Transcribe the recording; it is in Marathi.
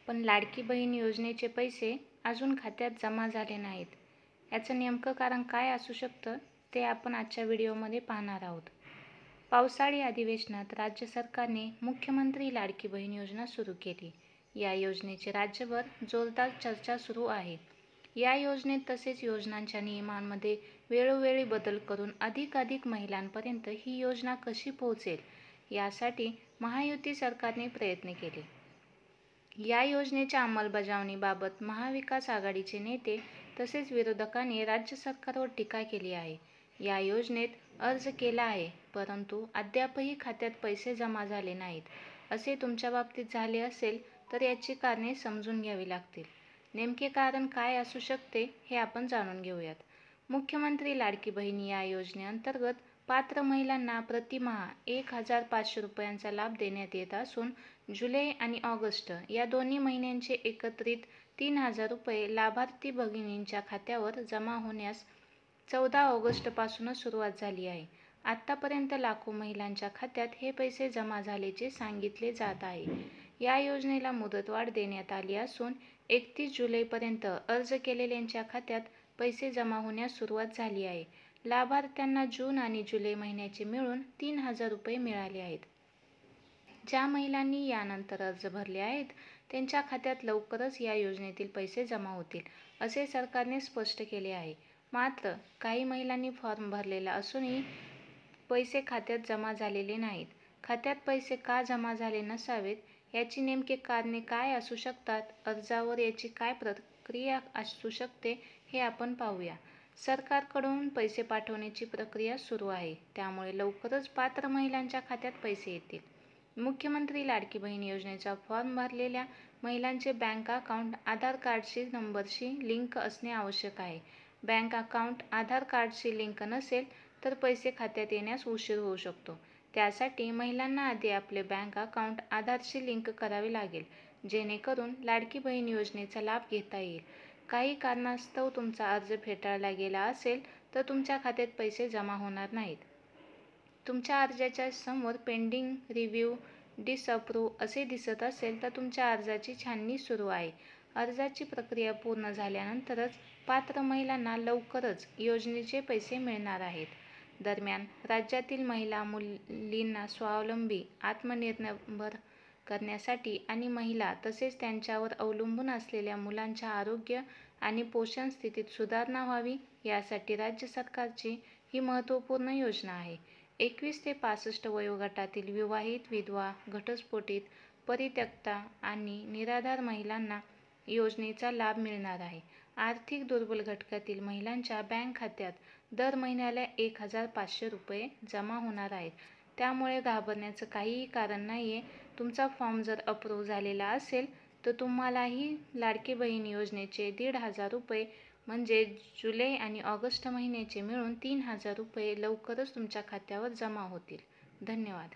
पण लाडकी बहीण योजनेचे पैसे अजून खात्यात जमा झाले नाहीत. याचं नेमकं कारण काय असू शकतं ते आपण आजच्या व्हिडिओमध्ये पाहणार आहोत. पावसाळी अधिवेशनात राज्य सरकारने मुख्यमंत्री लाडकी बहीण योजना सुरू केली. या योजनेची राज्यभर जोरदार चर्चा सुरू आहे. या योजनेत तसेच योजनांच्या नियमांमध्ये वेळोवेळी बदल करून अधिकाधिक महिलांपर्यंत ही योजना कशी पोहोचेल यासाठी महायुती सरकारने प्रयत्न केले. या योजनेच्या अंमलबजावणीबाबत महाविकास आघाडीचे नेते तसेच विरोधकांनी राज्य सरकारवर टीका केली आहे. या योजनेत अर्ज केला आहे, परंतु अद्यापही खात्यात पैसे जमा झाले नाहीत. असे तुमच्या बाबतीत झाले असेल तर याची कारणे समजून घ्यावी लागतील. नेमके कारण काय असू शकते हे आपण जाणून घेऊयात. मुख्यमंत्री लाडकी बहीण या योजनेअंतर्गत पात्र महिलांना प्रतिमाह 1,500 रुपयांचा लाभ देण्यात येत असून जुलै आणि ऑगस्ट या दोन्ही महिन्यांचे एकत्रित 3,000 रुपये लाभार्थी भगिनींच्या खात्यावर जमा होण्यास 14 ऑगस्टपासूनच सुरुवात झाली आहे. आत्तापर्यंत लाखो महिलांच्या खात्यात हे पैसे जमा झाल्याचे सांगितले जात आहे. या योजनेला मुदतवाढ देण्यात आली असून 31 जुलैपर्यंत अर्ज केलेल्यांच्या खात्यात पैसे जमा होण्यास सुरुवात झाली आहे. लाभार्थ्यांना जून आणि जुलै महिन्याचे मिळून 3,000 रुपये मिळाले आहेत. ज्या महिलांनी यानंतर अर्ज भरले आहेत त्यांच्या खात्यात लवकरच या योजनेतील पैसे जमा होतील, असे सरकारने स्पष्ट केले आहे. मात्र काही महिलांनी फॉर्म भरलेला असूनही पैसे खात्यात जमा झालेले नाहीत. खात्यात पैसे का जमा झाले नसावेत याची नेमके कारणे काय असू शकतात, अर्जावर याची काय प्रक्रिया असू शकते हे आपण पाहूया. सरकारकडून पैसे पाठवण्याची प्रक्रिया सुरू आहे, त्यामुळे लवकरच पात्र महिलांच्या खात्यात पैसे येतील. मुख्यमंत्री लाडकी बहीण योजनेचा फॉर्म भरलेल्या महिलांचे बँक अकाउंट आधार कार्डशी नंबरशी लिंक असणे आवश्यक आहे. बँक अकाउंट आधार कार्डशी लिंक नसेल तर पैसे खात्यात येण्यास उशीर होऊ शकतो. त्यासाठी महिलांना आधी आपले बँक अकाउंट आधारशी लिंक करावे लागेल, जेणेकरून लाडकी बहीण योजनेचा लाभ घेता येईल. काही कारणास्तव तुमचा अर्ज फेटाळला गेला असेल तर तुमच्या खात्यात पैसे जमा होणार नाहीत. तुमच्या अर्जाच्या समोर पेंडिंग, रिव्ह्यू, डिसअप्रूव्ह असे दिसत असेल तर तुमच्या अर्जाची छाननी सुरू आहे. अर्जाची प्रक्रिया पूर्ण झाल्यानंतरच पात्र महिलांना लवकरच योजनेचे पैसे मिळणार आहेत. दरम्यान राज्यातील महिला मुलींना स्वावलंबी, आत्मनिर्भर करण्यासाठी आणि महिला तसेच त्यांच्यावर अवलंबून असलेल्या मुलांच्या आरोग्य आणि पोषण स्थितीत सुधारणा व्हावी यासाठी राज्य सरकारची ही महत्त्वपूर्ण योजना आहे. 21 ते 65 वयोगटातील विवाहित, विधवा, घटस्फोटित, परित्यक्ता आणि निराधार महिलांना योजनेचा लाभ मिळणार आहे. आर्थिक दुर्बल घटकातील महिलांच्या बँक खात्यात दर महिन्याला 1,500 रुपये जमा होणार आहेत. त्यामुळे घाबरण्याचं काहीही कारण नाहीये. तुमचा फॉर्म जर अप्रूव्ह झालेला असेल तर तुम्हालाही लाडकी बहीण योजनेचे 1,500 रुपये म्हणजे जुलै आणि ऑगस्ट महिन्याचे मिळून 3,000 रुपये लवकरच तुमच्या खात्यावर जमा होतील. धन्यवाद.